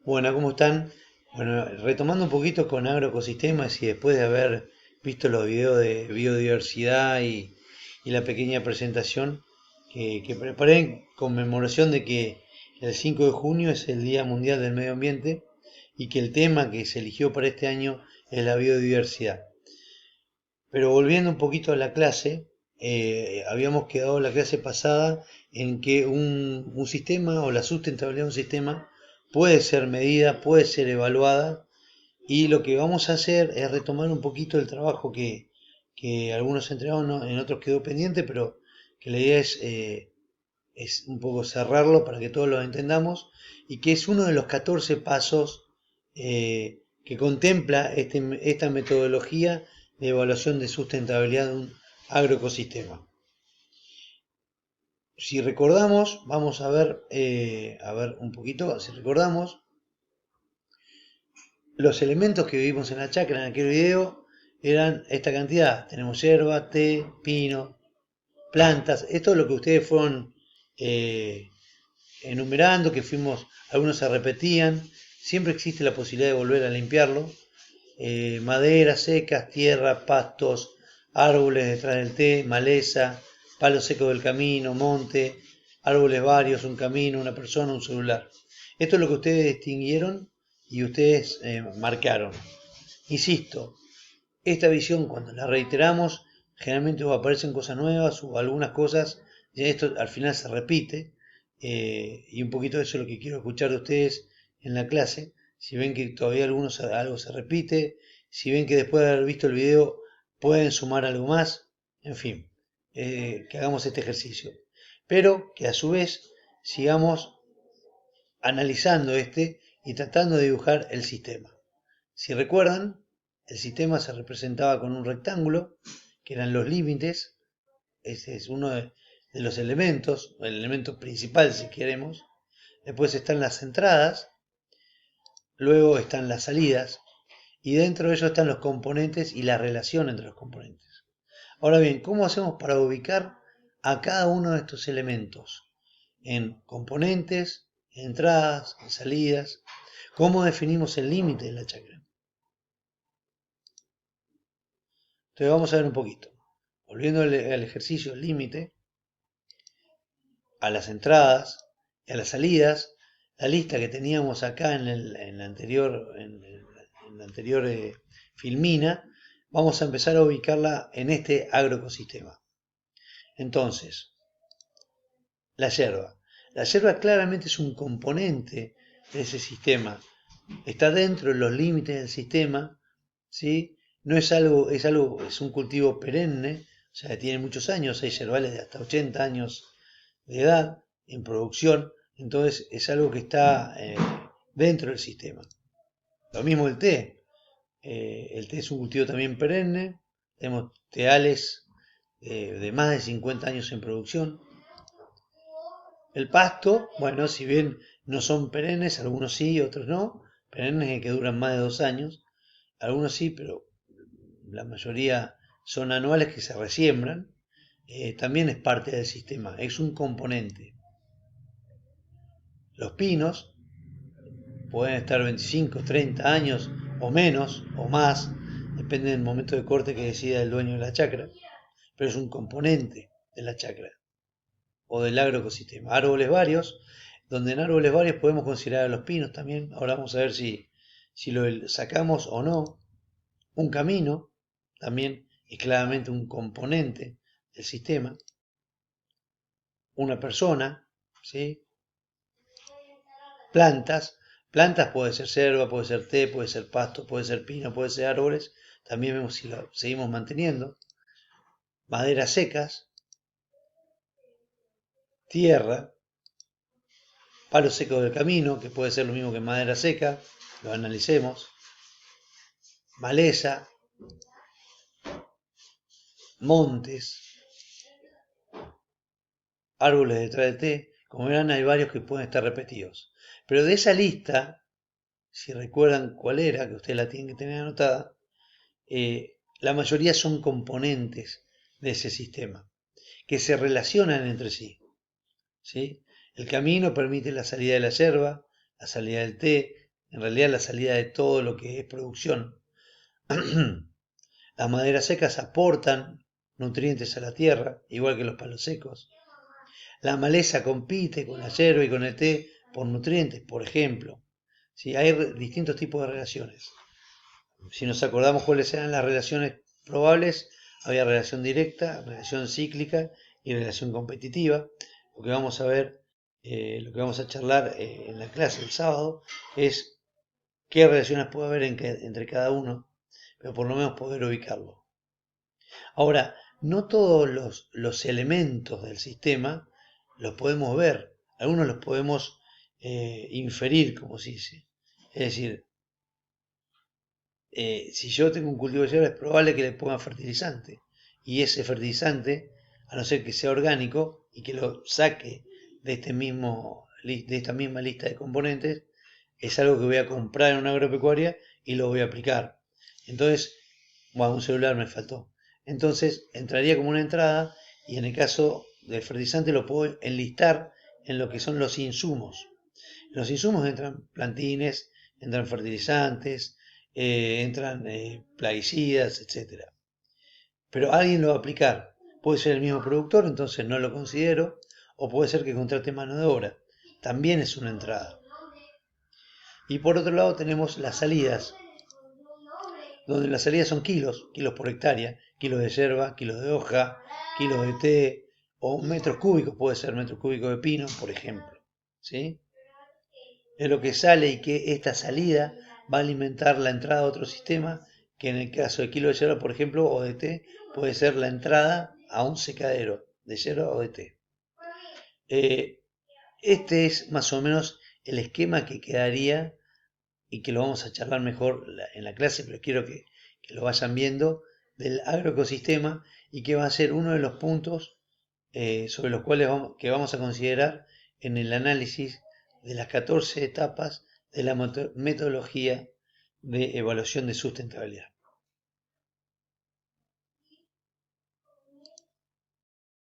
Bueno, ¿cómo están? Bueno, retomando un poquito con agroecosistemas y después de haber visto los videos de biodiversidad y la pequeña presentación que preparé en conmemoración de que el 5 de junio es el Día Mundial del Medio Ambiente y que el tema que se eligió para este año es la biodiversidad. Pero volviendo un poquito a la clase, habíamos quedado la clase pasada en que un sistema o la sustentabilidad de un sistema puede ser medida, puede ser evaluada y lo que vamos a hacer es retomar un poquito el trabajo que algunos entregaron, en otros quedó pendiente, pero que la idea es un poco cerrarlo para que todos lo entendamos y que es uno de los 14 pasos que contempla esta metodología de evaluación de sustentabilidad de un agroecosistema. Si recordamos, vamos a ver un poquito, si recordamos, los elementos que vimos en la chacra en aquel video eran esta cantidad. Tenemos hierba, té, pino, plantas. Esto es lo que ustedes fueron eh, enumerando, que fuimos, algunos se repetían. Siempre existe la posibilidad de volver a limpiarlo. Maderas secas, tierra, pastos, árboles detrás del té, maleza, palo seco del camino, monte, árboles varios, un camino, una persona, un celular. Esto es lo que ustedes distinguieron y ustedes marcaron. Insisto, esta visión cuando la reiteramos, generalmente aparecen cosas nuevas o algunas cosas, ya esto al final se repite, y un poquito de eso es lo que quiero escuchar de ustedes en la clase. Si ven que todavía algo se repite, si ven que después de haber visto el video pueden sumar algo más, en fin, que hagamos este ejercicio. Pero que a su vez sigamos analizando y tratando de dibujar el sistema. Si recuerdan, el sistema se representaba con un rectángulo, que eran los límites. Ese es uno de los elementos, el elemento principal si queremos. Después están las entradas, luego están las salidas, y dentro de ello están los componentes y la relación entre los componentes. Ahora bien, ¿cómo hacemos para ubicar a cada uno de estos elementos? En componentes, en entradas, en salidas. ¿Cómo definimos el límite de la chacra? Entonces vamos a ver un poquito. Volviendo al ejercicio límite, a las entradas y a las salidas, la lista que teníamos acá en la anterior filmina, vamos a empezar a ubicarla en este agroecosistema. Entonces, la yerba. La yerba claramente es un componente de ese sistema. Está dentro de los límites del sistema, ¿sí? No es algo, es un cultivo perenne, o sea, tiene muchos años, hay yerbales de hasta 80 años de edad en producción, entonces es algo que está dentro del sistema. Lo mismo el té es un cultivo también perenne, tenemos teales de más de 50 años en producción. El pasto, bueno, si bien no son perennes, algunos sí, otros no, perennes que duran más de 2 años, algunos sí, pero la mayoría son anuales que se resiembran, también es parte del sistema, es un componente. Los pinos pueden estar 25, 30 años o menos o más, depende del momento de corte que decida el dueño de la chacra, pero es un componente de la chacra o del agroecosistema. Árboles varios, donde en árboles varios podemos considerar a los pinos también. Ahora vamos a ver si lo sacamos o no. Un camino también es claramente un componente del sistema. Una persona, ¿sí? Plantas. Plantas puede ser selva, puede ser té, puede ser pasto, puede ser pino, puede ser árboles. También vemos si lo seguimos manteniendo. Maderas secas, tierra, palo seco del camino, que puede ser lo mismo que madera seca, lo analicemos. Maleza, montes, árboles detrás del té. Como verán, hay varios que pueden estar repetidos. Pero de esa lista, si recuerdan cuál era, que ustedes la tienen que tener anotada, la mayoría son componentes de ese sistema, que se relacionan entre sí. ¿Sí? El camino permite la salida de la yerba, la salida del té, en realidad la salida de todo lo que es producción. Las maderas secas aportan nutrientes a la tierra, igual que los palos secos. La maleza compite con la yerba y con el té por nutrientes, por ejemplo. ¿Sí? Hay distintos tipos de relaciones. Si nos acordamos cuáles eran las relaciones probables, había relación directa, relación cíclica y relación competitiva. Lo que vamos a ver, lo que vamos a charlar en la clase el sábado es qué relaciones puede haber entre cada uno, pero por lo menos poder ubicarlo. Ahora, no todos los elementos del sistema los podemos ver, algunos los podemos inferir, como se dice. Es decir, si yo tengo un cultivo de yerba es probable que le ponga fertilizante, y ese fertilizante, a no ser que sea orgánico y que lo saque de esta misma lista de componentes, es algo que voy a comprar en una agropecuaria y lo voy a aplicar. Entonces, bueno, un celular me faltó. Entonces entraría como una entrada, y en el caso del fertilizante lo puedo enlistar en lo que son los insumos. En los insumos entran plantines, entran fertilizantes, entran plaguicidas, etc. Pero alguien lo va a aplicar. Puede ser el mismo productor, entonces no lo considero, o puede ser que contrate mano de obra. También es una entrada. Y por otro lado tenemos las salidas, donde las salidas son kilos por hectárea, kilos de yerba, kilos de hoja, kilos de té, o metros cúbicos, puede ser metros cúbicos de pino, por ejemplo. ¿Sí? Es lo que sale, y que esta salida va a alimentar la entrada a otro sistema, que en el caso de kilo de yerba, por ejemplo, o de té, puede ser la entrada a un secadero de yerba o de té. Este es más o menos el esquema que quedaría, y que lo vamos a charlar mejor en la clase, pero quiero que lo vayan viendo, del agroecosistema, y que va a ser uno de los puntos sobre los cuales vamos a considerar en el análisis de las 14 etapas de la metodología de evaluación de sustentabilidad.